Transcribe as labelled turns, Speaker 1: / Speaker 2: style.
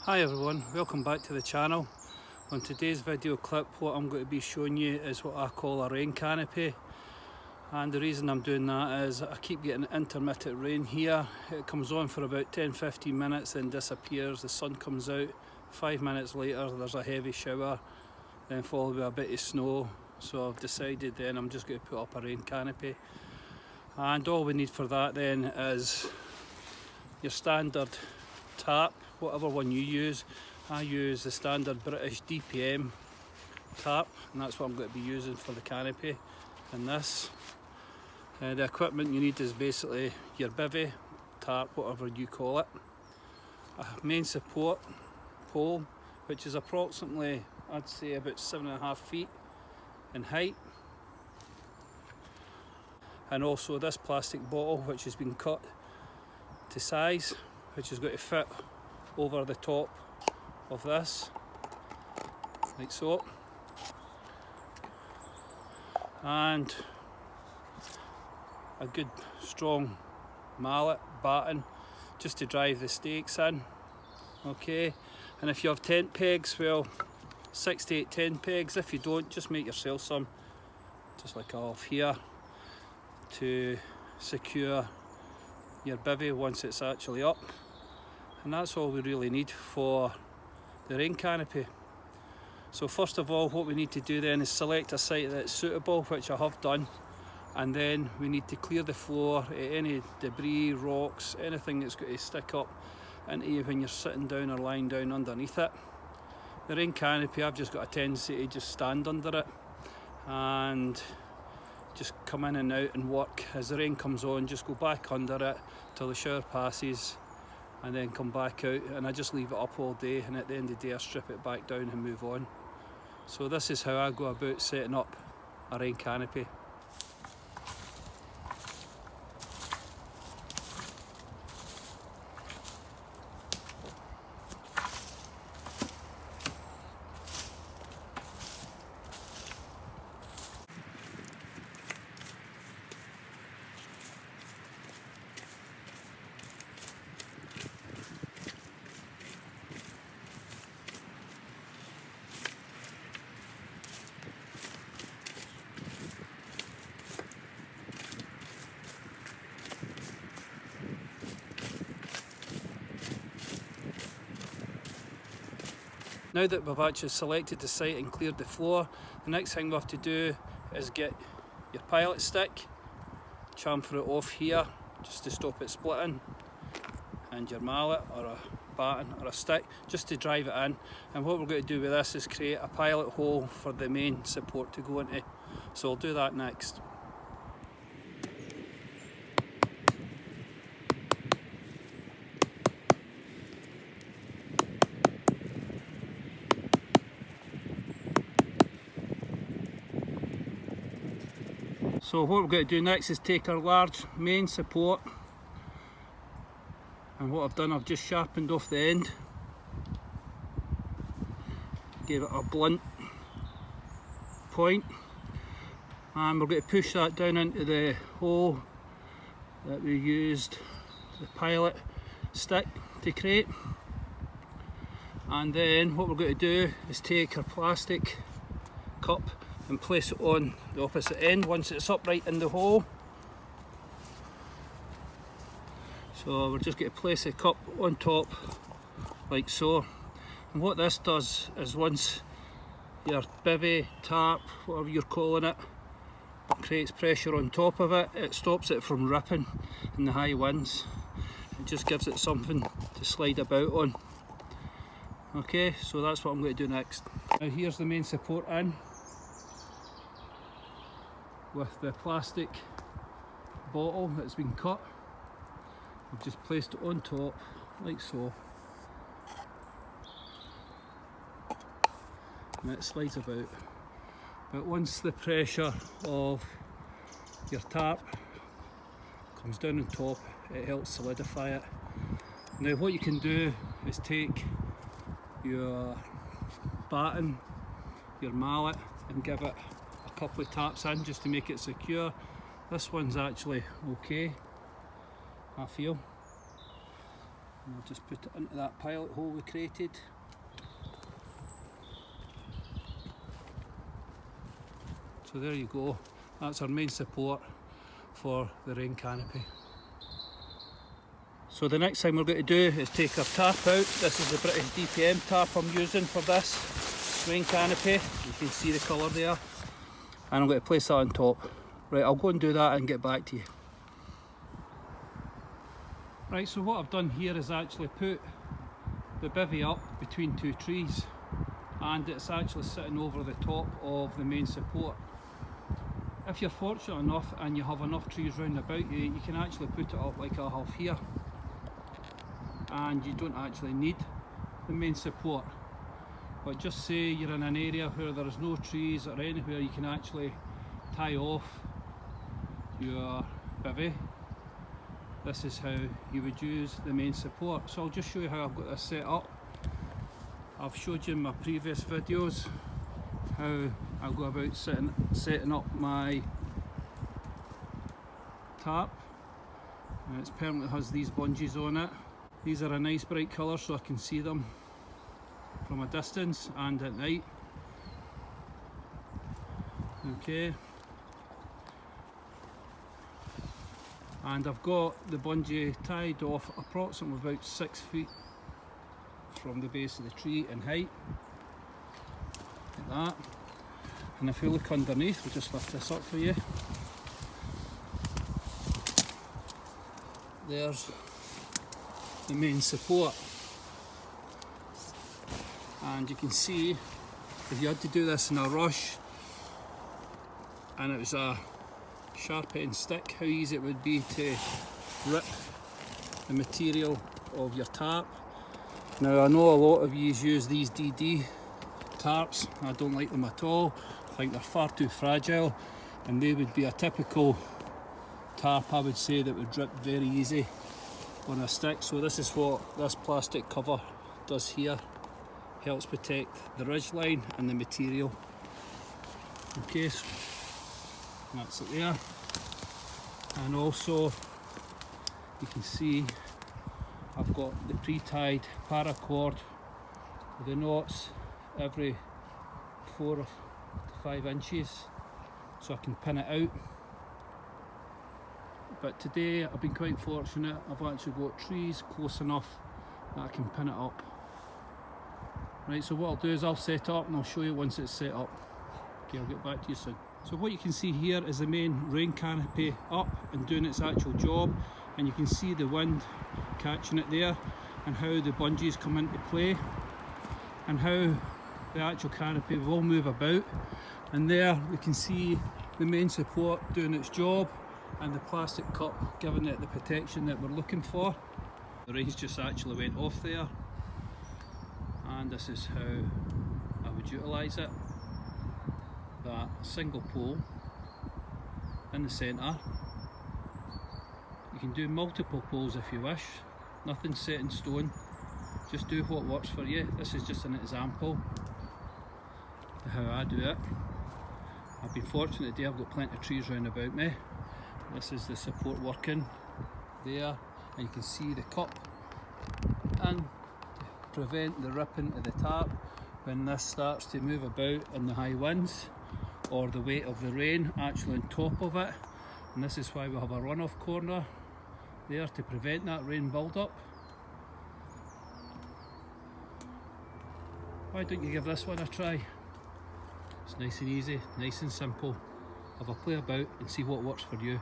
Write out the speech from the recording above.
Speaker 1: Hi everyone, welcome back to the channel. On today's video clip, what I'm going to be showing you is what I call a rain canopy. And the reason I'm doing that is I keep getting intermittent rain here. It comes on for about 10-15 minutes then disappears, the sun comes out. 5 minutes later there's a heavy shower, then followed by a bit of snow. So I've decided then I'm just going to put up a rain canopy. And all we need for that then is your standard tarp, whatever one you use. I use the standard British DPM tarp, and that's what I'm going to be using for the canopy in this. The equipment you need is basically your bivvy, tarp, whatever you call it, a main support pole which is approximately, I'd say, about 7.5 feet in height, and also this plastic bottle which has been cut to size, which is going to fit over the top of this, like so. And a good strong mallet batten just to drive the stakes in. Okay, and if you have tent pegs, well, 6 to 8 tent pegs. If you don't, just make yourself some, just like I have here, to secure your bivvy once it's actually up. And that's all we really need for the rain canopy. So first of all, what we need to do then is select a site that's suitable, which I have done, and then we need to clear the floor of any debris, rocks, anything that's going to stick up into you when you're sitting down or lying down underneath it. The rain canopy, I've just got a tendency to just stand under it and just come in and out and work. As the rain comes on, just go back under it till the shower passes and then come back out, and I just leave it up all day, and at the end of the day I strip it back down and move on. So this is how I go about setting up a rain canopy. Now that we've actually selected the site and cleared the floor, the next thing we have to do is get your pilot stick, chamfer it off here just to stop it splitting, and your mallet or a batten or a stick just to drive it in. And what we're going to do with this is create a pilot hole for the main support to go into. So I'll do that next. So what we're going to do next is take our large main support, and what I've done, I've just sharpened off the end, gave it a blunt point, and we're going to push that down into the hole that we used the pilot stick to create. And then what we're going to do is take our plastic cup and place it on the opposite end once it's upright in the hole. So we're just going to place the cup on top like so. And what this does is, once your bivvy, tarp, whatever you're calling it, creates pressure on top of it, it stops it from ripping in the high winds. It just gives it something to slide about on. Okay, so that's what I'm going to do next. Now here's the main support in, with the plastic bottle that's been cut. I've just placed it on top like so, and it slides about. But once the pressure of your tarp comes down on top, it helps solidify it. Now what you can do is take your batten, your mallet, and give it a couple of taps in just to make it secure. This one's actually okay, I feel. And I'll just put it into that pilot hole we created. So there you go, that's our main support for the rain canopy. So the next thing we're going to do is take our tarp out. This is the British DPM tarp I'm using for this rain canopy. You can see the colour there. And I'm going to place that on top. Right, I'll go and do that and get back to you. Right, so what I've done here is actually put the bivvy up between two trees, and it's actually sitting over the top of the main support. If you're fortunate enough and you have enough trees round about you, you can actually put it up like I have here, and you don't actually need the main support. But just say you're in an area where there is no trees or anywhere, you can actually tie off your bivvy. This is how you would use the main support. So I'll just show you how I've got this set up. I've showed you in my previous videos how I go about setting up my tarp. And it permanently has these bungees on it. These are a nice bright colour so I can see them from a distance and at night. Okay. And I've got the bungee tied off approximately about 6 feet from the base of the tree in height, like that. And if you look underneath, we'll just lift this up for you. There's the main support, and you can see if you had to do this in a rush and it was a sharp end stick, how easy it would be to rip the material of your tarp. Now I know a lot of you use these DD tarps. I don't like them at all. I think they're far too fragile, and they would be a typical tarp, I would say, that would rip very easy on a stick. So this is what this plastic cover does here. Helps protect the ridge line and the material. Okay, so that's it there. And also you can see I've got the pre-tied paracord with the knots every 4 to 5 inches so I can pin it out. But today I've been quite fortunate, I've actually got trees close enough that I can pin it up. Right, so what I'll do is I'll set it up and I'll show you once it's set up. Okay, I'll get back to you soon. So what you can see here is the main rain canopy up and doing its actual job, and you can see the wind catching it there and how the bungees come into play and how the actual canopy will move about. And there we can see the main support doing its job and the plastic cup giving it the protection that we're looking for. The rains just actually went off there, and this is how I would utilise it. That single pole in the centre. You can do multiple poles if you wish, nothing's set in stone, just do what works for you. This is just an example of how I do it. I've been fortunate today, I've got plenty of trees round about me. This is the support working there, and you can see the cup and to prevent the ripping of the tarp when this starts to move about in the high winds or the weight of the rain actually on top of it. And this is why we have a runoff corner there to prevent that rain build up. Why don't you give this one a try? It's nice and easy, nice and simple. Have a play about and see what works for you.